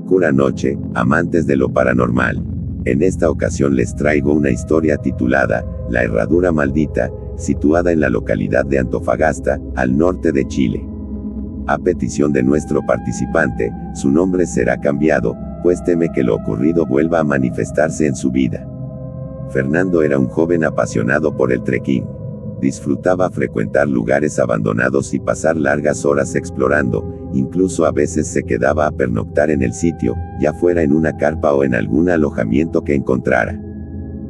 Cura Noche, amantes de lo paranormal. En esta ocasión les traigo una historia titulada La Herradura Maldita, situada en la localidad de Antofagasta, al norte de Chile. A petición de nuestro participante, su nombre será cambiado, pues teme que lo ocurrido vuelva a manifestarse en su vida. Fernando era un joven apasionado por el trekking. Disfrutaba frecuentar lugares abandonados y pasar largas horas explorando, incluso a veces se quedaba a pernoctar en el sitio, ya fuera en una carpa o en algún alojamiento que encontrara.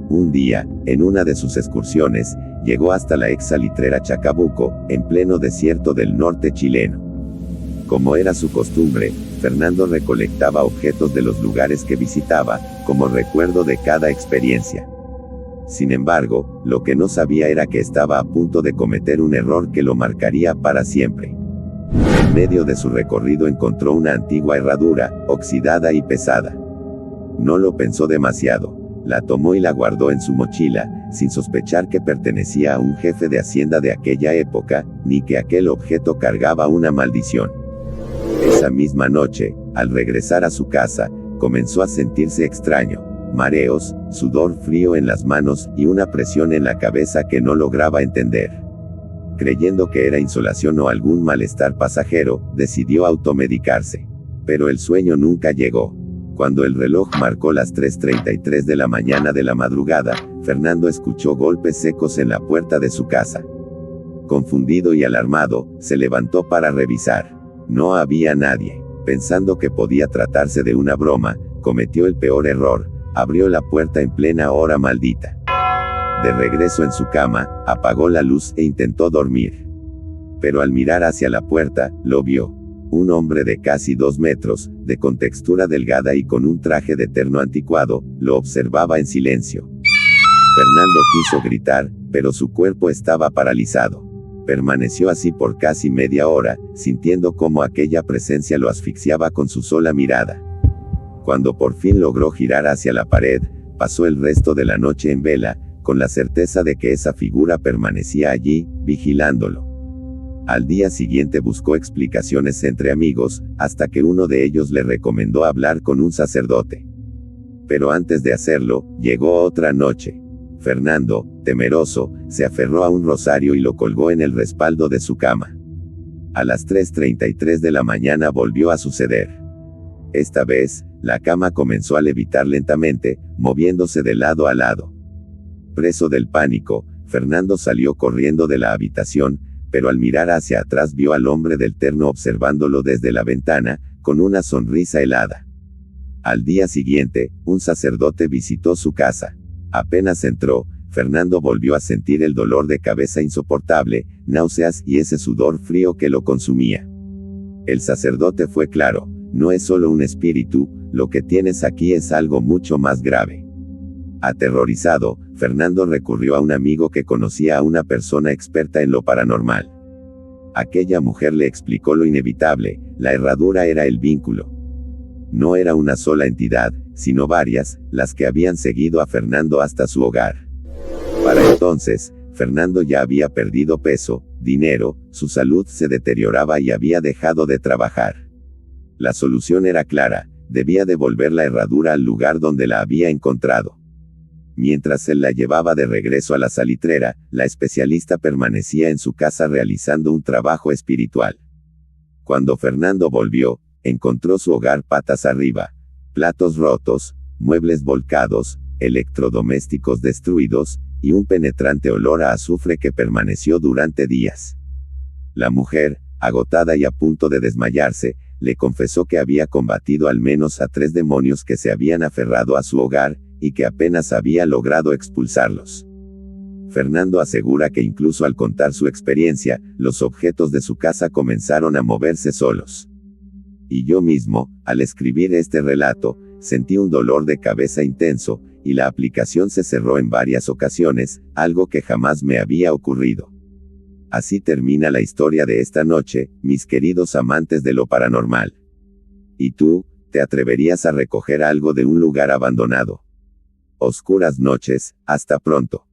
Un día, en una de sus excursiones, llegó hasta la ex salitrera Chacabuco, en pleno desierto del norte chileno. Como era su costumbre, Fernando recolectaba objetos de los lugares que visitaba, como recuerdo de cada experiencia. Sin embargo, lo que no sabía era que estaba a punto de cometer un error que lo marcaría para siempre. En medio de su recorrido encontró una antigua herradura, oxidada y pesada. No lo pensó demasiado, la tomó y la guardó en su mochila, sin sospechar que pertenecía a un jefe de hacienda de aquella época, ni que aquel objeto cargaba una maldición. Esa misma noche, al regresar a su casa, comenzó a sentirse extraño. Mareos, sudor frío en las manos y una presión en la cabeza que no lograba entender. Creyendo que era insolación o algún malestar pasajero, decidió automedicarse. Pero el sueño nunca llegó. Cuando el reloj marcó las 3:33 de la mañana de la madrugada, Fernando escuchó golpes secos en la puerta de su casa. Confundido y alarmado, se levantó para revisar. No había nadie. Pensando que podía tratarse de una broma, cometió el peor error. Abrió la puerta en plena hora maldita. De regreso en su cama, apagó la luz e intentó dormir. Pero al mirar hacia la puerta, lo vio. Un hombre de casi 2 metros, de contextura delgada y con un traje de terno anticuado, lo observaba en silencio. Fernando quiso gritar, pero su cuerpo estaba paralizado. Permaneció así por casi media hora, sintiendo cómo aquella presencia lo asfixiaba con su sola mirada. Cuando por fin logró girar hacia la pared, pasó el resto de la noche en vela, con la certeza de que esa figura permanecía allí, vigilándolo. Al día siguiente buscó explicaciones entre amigos, hasta que uno de ellos le recomendó hablar con un sacerdote. Pero antes de hacerlo, llegó otra noche. Fernando, temeroso, se aferró a un rosario y lo colgó en el respaldo de su cama. A las 3:33 de la mañana volvió a suceder. Esta vez, la cama comenzó a levitar lentamente, moviéndose de lado a lado. Preso del pánico, Fernando salió corriendo de la habitación, pero al mirar hacia atrás vio al hombre del terno observándolo desde la ventana, con una sonrisa helada. Al día siguiente, un sacerdote visitó su casa. Apenas entró, Fernando volvió a sentir el dolor de cabeza insoportable, náuseas y ese sudor frío que lo consumía. El sacerdote fue claro. No es solo un espíritu, lo que tienes aquí es algo mucho más grave. Aterrorizado, Fernando recurrió a un amigo que conocía a una persona experta en lo paranormal. Aquella mujer le explicó lo inevitable, la herradura era el vínculo. No era una sola entidad, sino varias, las que habían seguido a Fernando hasta su hogar. Para entonces, Fernando ya había perdido peso, dinero, su salud se deterioraba y había dejado de trabajar. La solución era clara, debía devolver la herradura al lugar donde la había encontrado. Mientras él la llevaba de regreso a la salitrera, la especialista permanecía en su casa realizando un trabajo espiritual. Cuando Fernando volvió, encontró su hogar patas arriba, platos rotos, muebles volcados, electrodomésticos destruidos, y un penetrante olor a azufre que permaneció durante días. La mujer, agotada y a punto de desmayarse, le confesó que había combatido al menos a 3 demonios que se habían aferrado a su hogar, y que apenas había logrado expulsarlos. Fernando asegura que incluso al contar su experiencia, los objetos de su casa comenzaron a moverse solos. Y yo mismo, al escribir este relato, sentí un dolor de cabeza intenso, y la aplicación se cerró en varias ocasiones, algo que jamás me había ocurrido. Así termina la historia de esta noche, mis queridos amantes de lo paranormal. ¿Y tú, te atreverías a recoger algo de un lugar abandonado? Oscuras noches, hasta pronto.